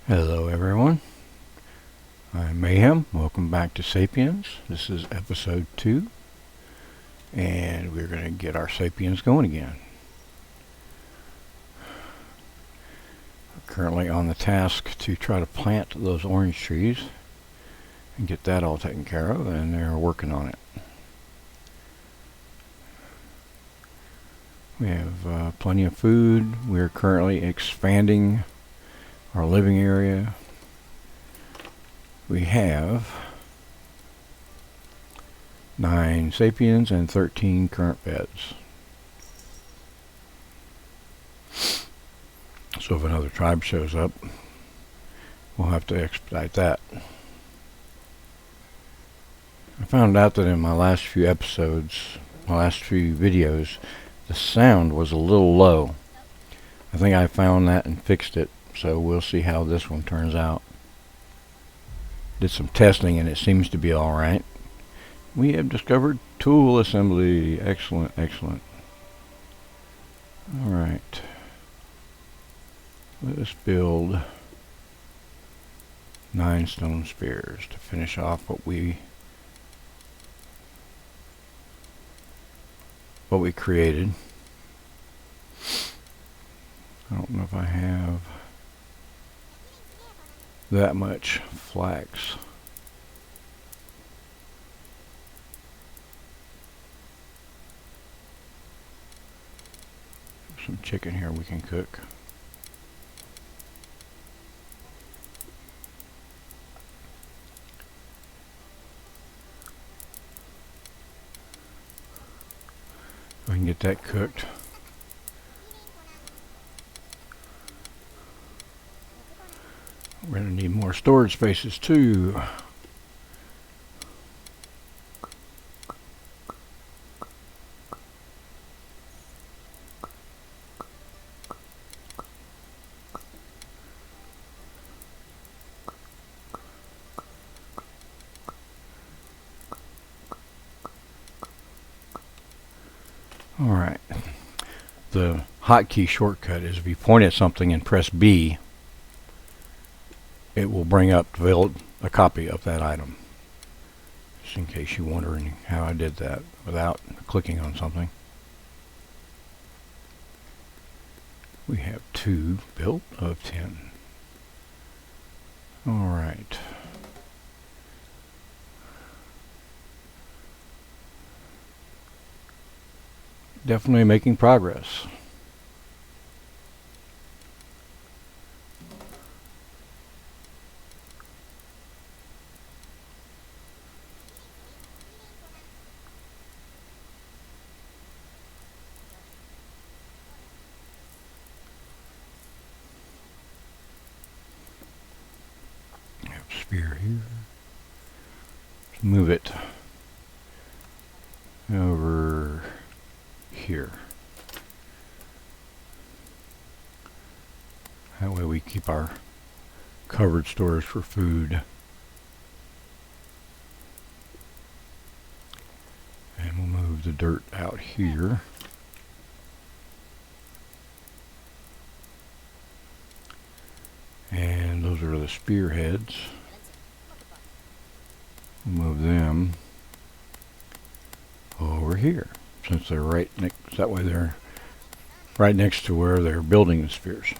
Hello everyone, I'm Mayhem. Welcome back to Sapiens. This is episode 2 and we're going to get our Sapiens going again. We're currently on the task to try to plant those orange trees and get that all taken care of, and they're working on it. We have plenty of food. We're currently expanding our living area. We have 9 Sapiens and 13 current beds. So if another tribe shows up, we'll have to expedite that. I found out that in my last few episodes, my last few videos, the sound was a little low. I think I found that and fixed it, so we'll see how this one turns out. Did some testing and it seems to be alright. We have discovered tool assembly. Excellent, excellent. Alright. Let us build 9 stone spears to finish off what we created. I don't know if I have that much flax. There's some chicken here we can cook. We can get that cooked. We're going to need more storage spaces too. Alright. The hotkey shortcut is if you point at something and press B, it will bring up a copy of that item. Just in case you're wondering how I did that without clicking on something. We have 2 built of 10. Alright. Definitely making progress. Spear here. Let's move it over here. That way we keep our covered storage for food. And we'll move the dirt out here. And those are the spearheads. Move them over here, since they're right next. That way they're right next to where they're building the spears.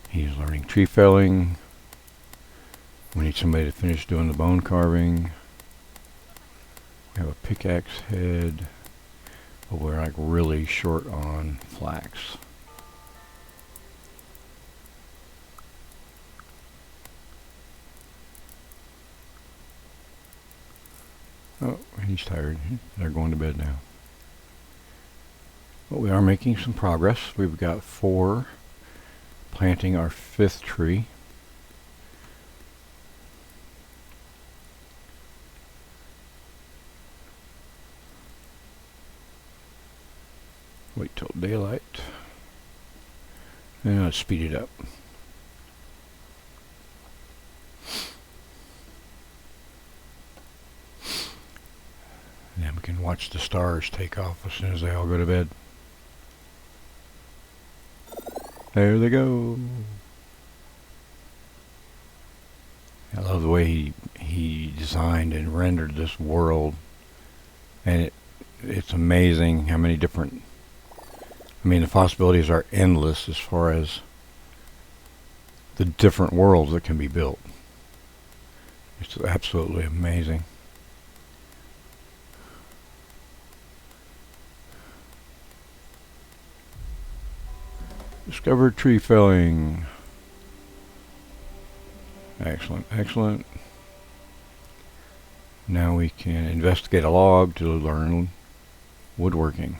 He's learning tree felling. We need somebody to finish doing the bone carving. We have a pickaxe head, but we're like really short on flax. Oh, he's tired. They're going to bed now. But we are making some progress. We've got 4 planting our 5th tree. Wait till daylight. And let's speed it up. And then we can watch the stars take off as soon as they all go to bed. There they go. I love the way he designed and rendered this world, and it's amazing how many different. I mean, the possibilities are endless as far as the different worlds that can be built. It's absolutely amazing. Discovered tree felling. Excellent, excellent. Now we can investigate a log to learn woodworking.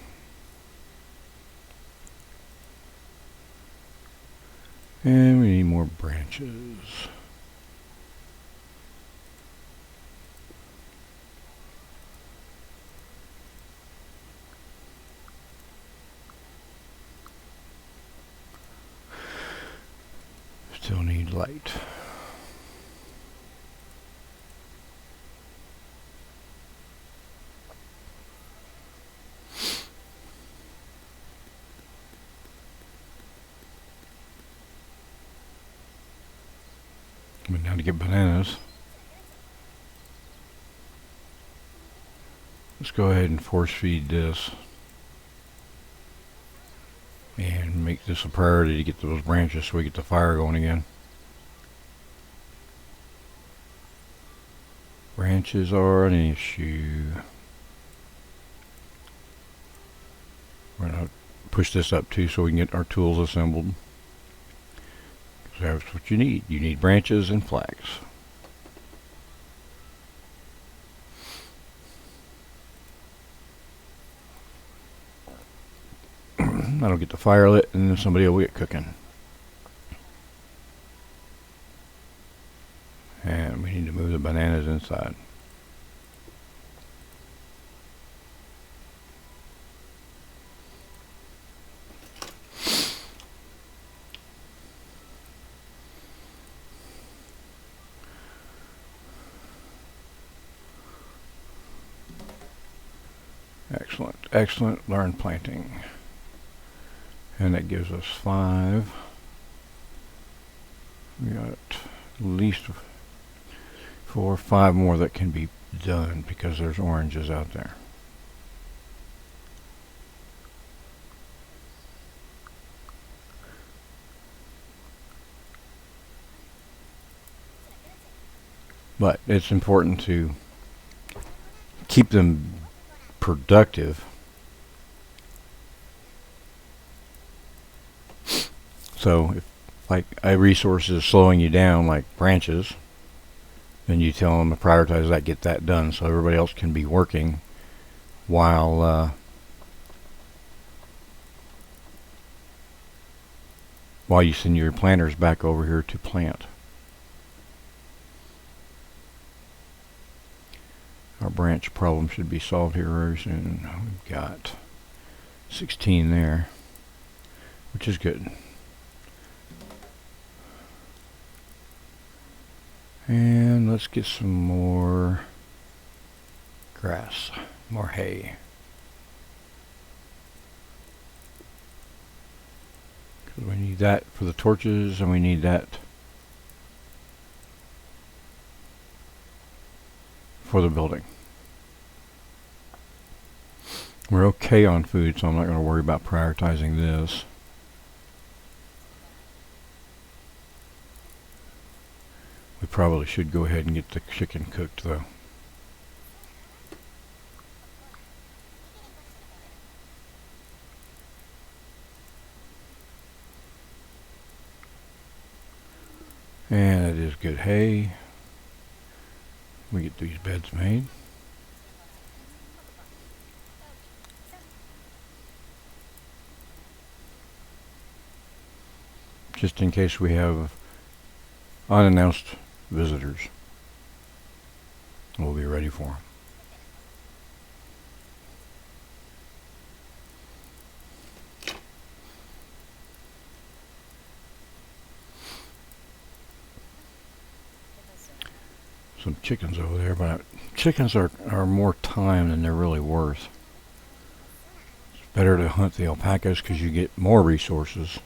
And we need more branches. Still need light. But now to get bananas. Let's go ahead and force feed this. And make this a priority to get those branches so we get the fire going again. Branches are an issue. We're going to push this up too so we can get our tools assembled. That's what you need. You need branches and flags. That'll get the fire lit and then somebody will get cooking. And we need to move the bananas inside. Excellent, excellent. Learn planting. And that gives us 5. We got at least 4 or 5 more that can be done because there's oranges out there. But it's important to keep them productive. So if like a resource is slowing you down, like branches, then you tell them to prioritize that, get that done, so everybody else can be working while you send your planters back over here to plant. Our branch problem should be solved here very soon. We've got 16 there, which is good. And let's get some more grass, more hay. Because we need that for the torches, and we need that for the building. We're okay on food, so I'm not going to worry about prioritizing this. We probably should go ahead and get the chicken cooked though. And it is good hay. We get these beds made. Just in case we have unannounced visitors. We'll be ready for them. Some chickens over there, but chickens are more time than they're really worth. It's better to hunt the alpacas because you get more resources,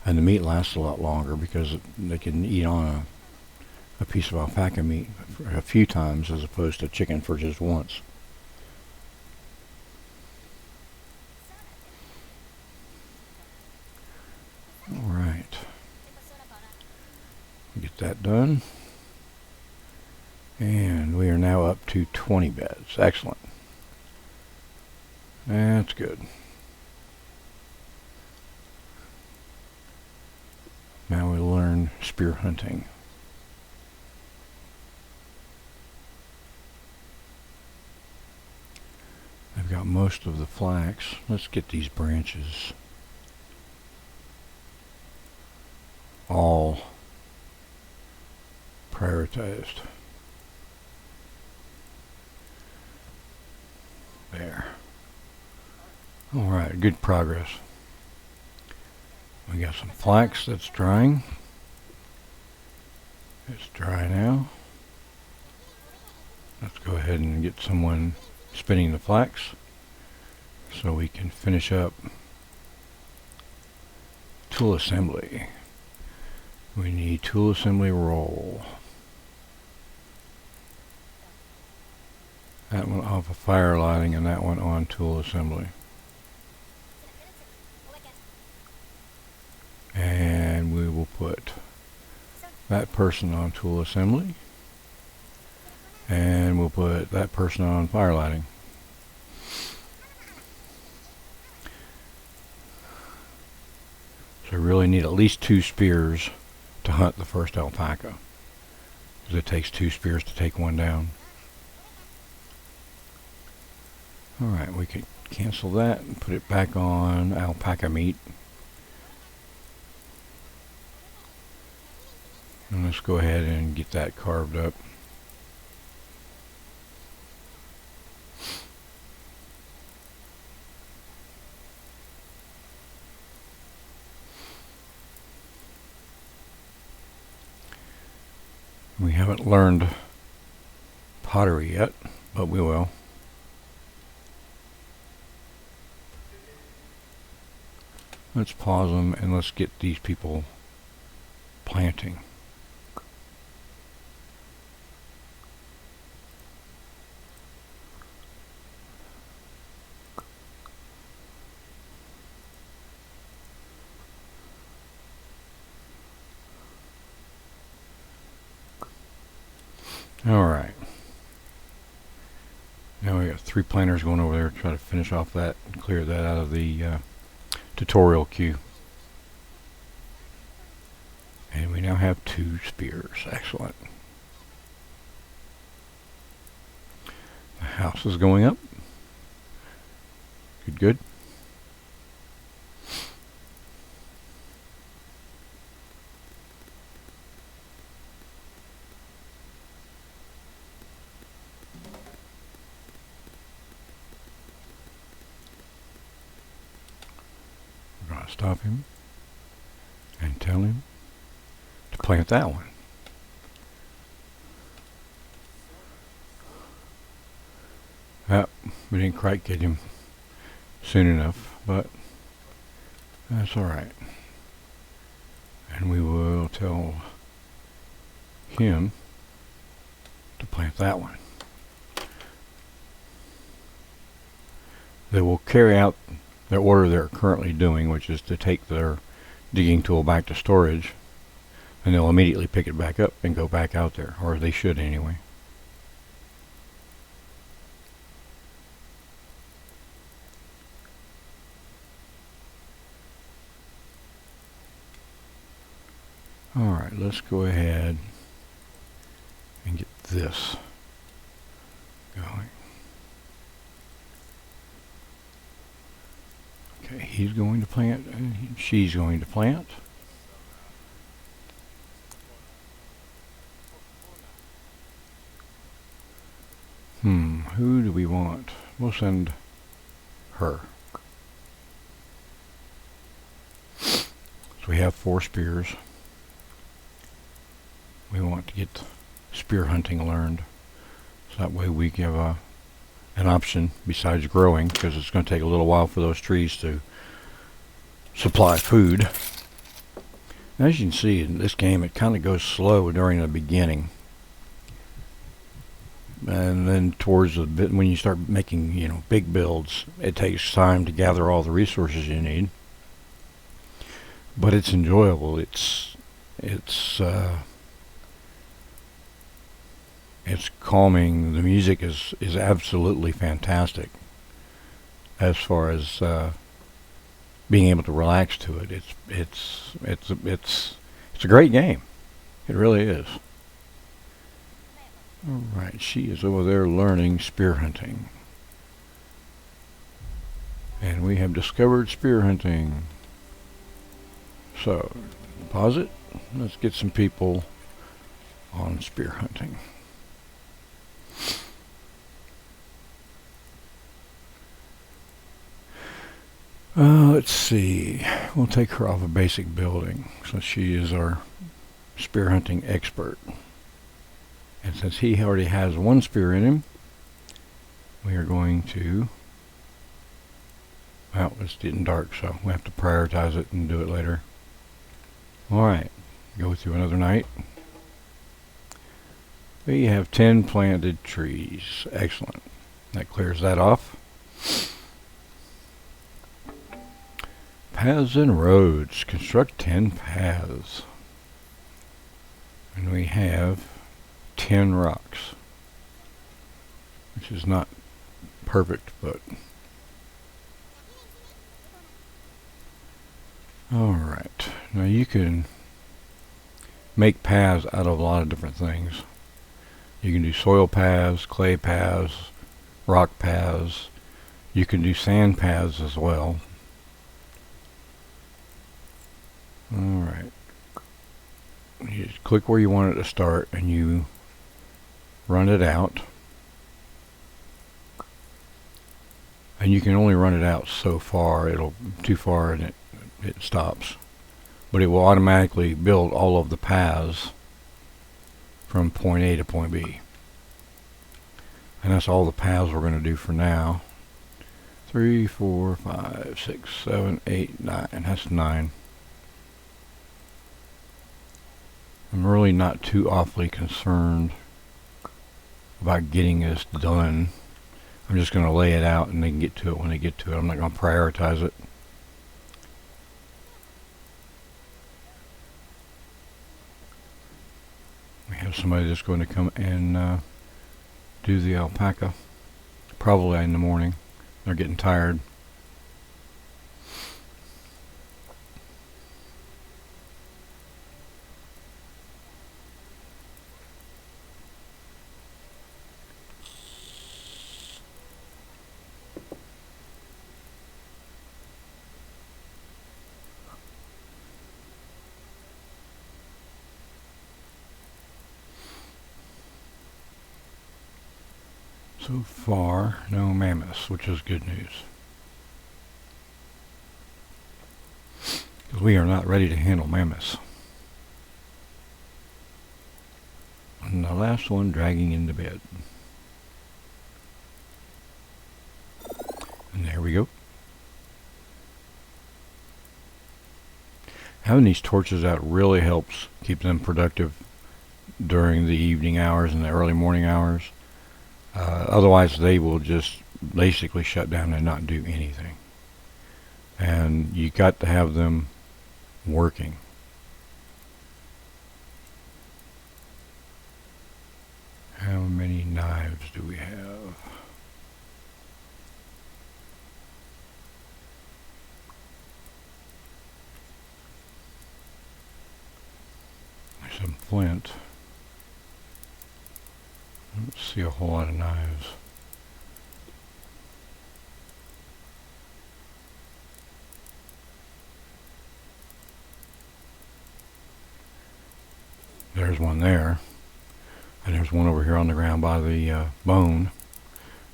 and the meat lasts a lot longer because they can eat on a piece of alpaca meat a few times as opposed to chicken for just once. Alright. Get that done. And we are now up to 20 beds. Excellent. That's good. Now we learn spear hunting. I've got most of the flax. Let's get these branches all prioritized. There. Alright, good progress. We got some flax that's drying. It's dry now. Let's go ahead and get someone spinning the flax so we can finish up tool assembly. We need tool assembly roll. That one off of fire lighting and that one on tool assembly. And we will put that person on tool assembly. And we'll put that person on fire lighting. So we really need at least 2 spears to hunt the first alpaca, because it takes 2 spears to take one down. Alright, we can cancel that and put it back on alpaca meat. And let's go ahead and get that carved up. We haven't learned pottery yet, but we will. Let's pause them and let's get these people planting. Alright. Now we got 3 planters going over there to try to finish off that and clear that out of the tutorial queue. And we now have 2 spears. Excellent. The house is going up. Good, good. Stop him and tell him to plant that one. We didn't quite get him soon enough, but that's alright. And we will tell him to plant that one. They will carry out the order they're currently doing, which is to take their digging tool back to storage, and they'll immediately pick it back up and go back out there, or they should anyway. Alright, let's go ahead and get this going. Okay, he's going to plant, and she's going to plant. Who do we want? We'll send her. So we have 4 spears. We want to get spear hunting learned. So that way we give an option besides growing, because it's going to take a little while for those trees to supply food. As you can see in this game, it kind of goes slow during the beginning, and then towards the bit when you start making big builds, it takes time to gather all the resources you need. But it's enjoyable. It's calming. The music is absolutely fantastic as far as being able to relax to it. It's a great game. It really is. All right, she is over there learning spear hunting, and we have discovered spear hunting. So pause it. Let's get some people on spear hunting. Let's see. We'll take her off a basic building, since she is our spear hunting expert. And since he already has one spear in him, we are going to... Well, it's getting dark, so we have to prioritize it and do it later. Alright, go through another night. We have 10 planted trees. Excellent. That clears that off. Paths and roads. Construct 10 paths. And we have 10 rocks, which is not perfect, but alright. Now you can make paths out of a lot of different things. You can do soil paths, clay paths, rock paths. You can do sand paths as well. Alright. You just click where you want it to start and you run it out. And you can only run it out so far. It'll too far and it stops. But it will automatically build all of the paths from point A to point B. And that's all the paths we're going to do for now. 3, 4, 5, 6, 7, 8, 9. That's 9. I'm really not too awfully concerned about getting this done. I'm just going to lay it out and they can get to it when they get to it. I'm not going to prioritize it. We have somebody that's going to come and do the alpaca, probably in the morning. They're getting tired. So far, no mammoths, which is good news. Because we are not ready to handle mammoths. And the last one dragging into bed. And there we go. Having these torches out really helps keep them productive during the evening hours and the early morning hours. Otherwise they will just basically shut down and not do anything. And you got to have them working. How many knives do we have? Some flint. I don't see a whole lot of knives. There's one there. And there's one over here on the ground by the bone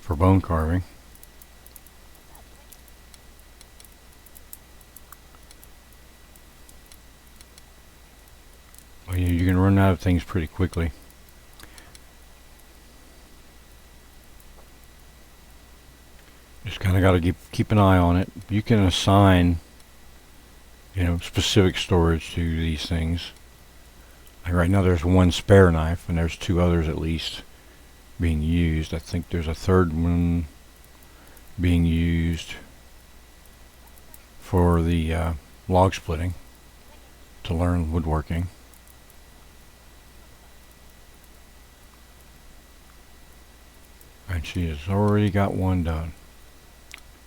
for bone carving. Well, you can run out of things pretty quickly. Just kind of got to keep an eye on it. You can assign specific storage to these things. Like right now there's one spare knife and there's 2 others at least being used. I think there's a third one being used for the log splitting to learn woodworking. And she has already got one done,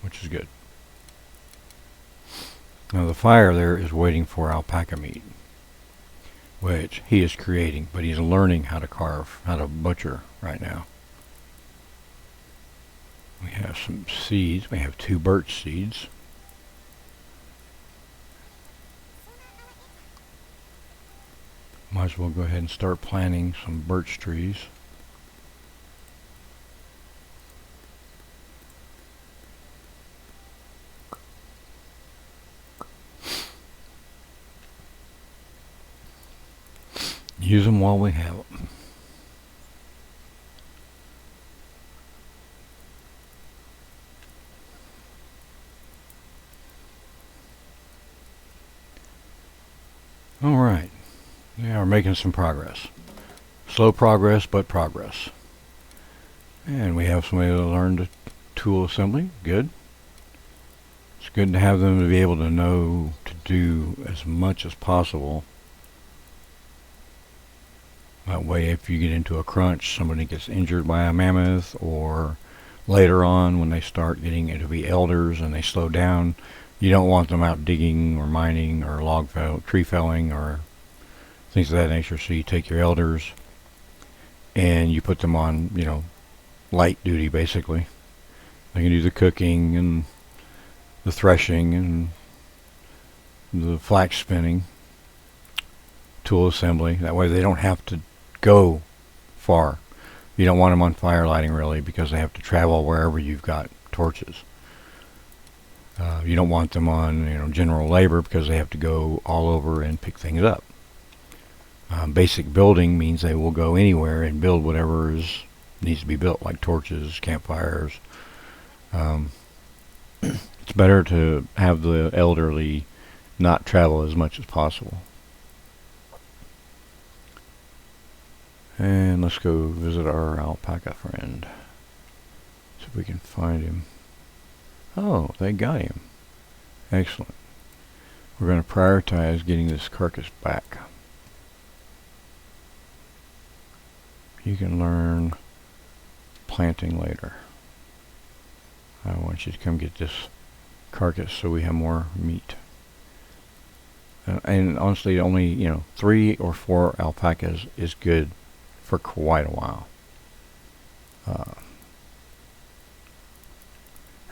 which is good. Now the fire there is waiting for alpaca meat, which he is creating, but he's learning how to carve, how to butcher right now. We have some seeds. We have 2 birch seeds. Might as well go ahead and start planting some birch trees. Use them while we have them. All right. Yeah, we're making some progress. Slow progress, but progress. And we have somebody that learned tool assembly. Good. It's good to have them to be able to know to do as much as possible. That way, if you get into a crunch, somebody gets injured by a mammoth, or later on when they start getting to be elders and they slow down, you don't want them out digging or mining or tree felling or things of that nature. So you take your elders and you put them on, light duty basically. They can do the cooking and the threshing and the flax spinning, tool assembly. That way they don't have to go far. You don't want them on fire lighting really, because they have to travel wherever you've got torches. You don't want them on general labor, because they have to go all over and pick things up. Basic building means they will go anywhere and build whatever needs to be built, like torches, campfires. It's better to have the elderly not travel as much as possible. And let's go visit our alpaca friend. See if we can find him. Oh, they got him. Excellent. We're going to prioritize getting this carcass back. You can learn planting later. I want you to come get this carcass so we have more meat. And honestly, only 3 or 4 alpacas is good for quite a while.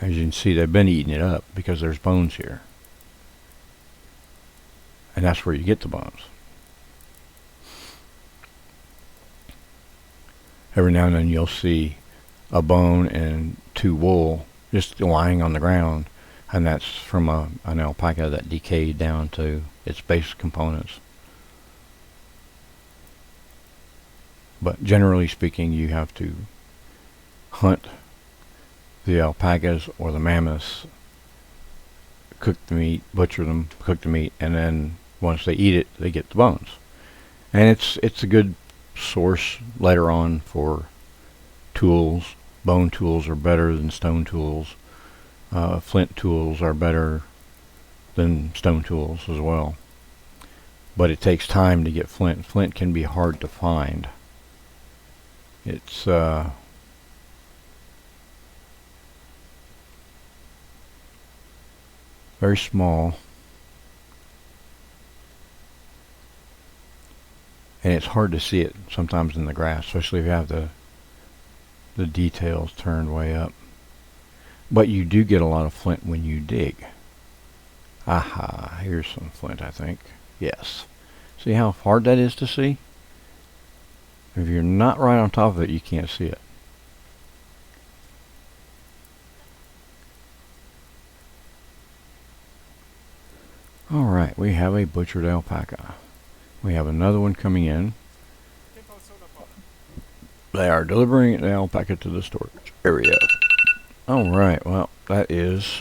As you can see, they've been eating it up because there's bones here, and that's where you get the bones. Every now and then you'll see a bone and 2 wool just lying on the ground, and that's from an alpaca that decayed down to its base components. But generally speaking, you have to hunt the alpacas or the mammoths, cook the meat, butcher them, cook the meat, and then once they eat it, they get the bones. And it's a good source later on for tools. Bone tools are better than stone tools. Flint tools are better than stone tools as well. But it takes time to get flint. Flint can be hard to find. It's very small, and it's hard to see it sometimes in the grass, especially if you have the details turned way up. But you do get a lot of flint when you dig. Aha, here's some flint, I think. Yes. See how hard that is to see? If you're not right on top of it, you can't see it. Alright, we have a butchered alpaca. We have another one coming in. They are delivering the alpaca to the storage area. Alright, well, that is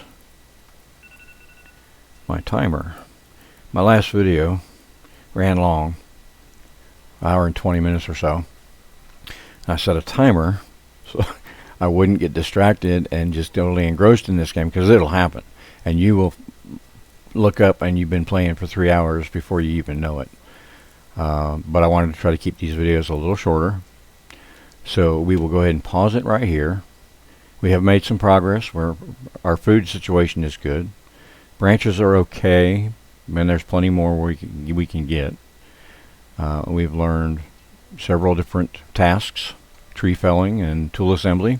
my timer. My last video ran long, an hour and 20 minutes or so. I set a timer so I wouldn't get distracted and just totally engrossed in this game, because it'll happen. And you will look up and you've been playing for 3 hours before you even know it. But I wanted to try to keep these videos a little shorter. So we will go ahead and pause it right here. We have made some progress where our food situation is good. Branches are okay, and there's plenty more we can get. We've learned several different tasks, tree felling and tool assembly.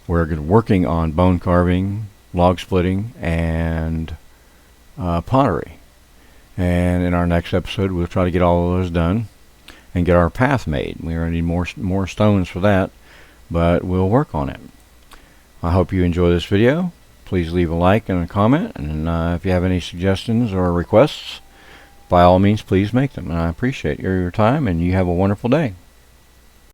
We're working on bone carving, log splitting, and pottery. And in our next episode, we'll try to get all of those done and get our path made. We're going to need more stones for that, but we'll work on it. I hope you enjoy this video. Please leave a like and a comment, and if you have any suggestions or requests, by all means, please make them. And I appreciate your time, and you have a wonderful day.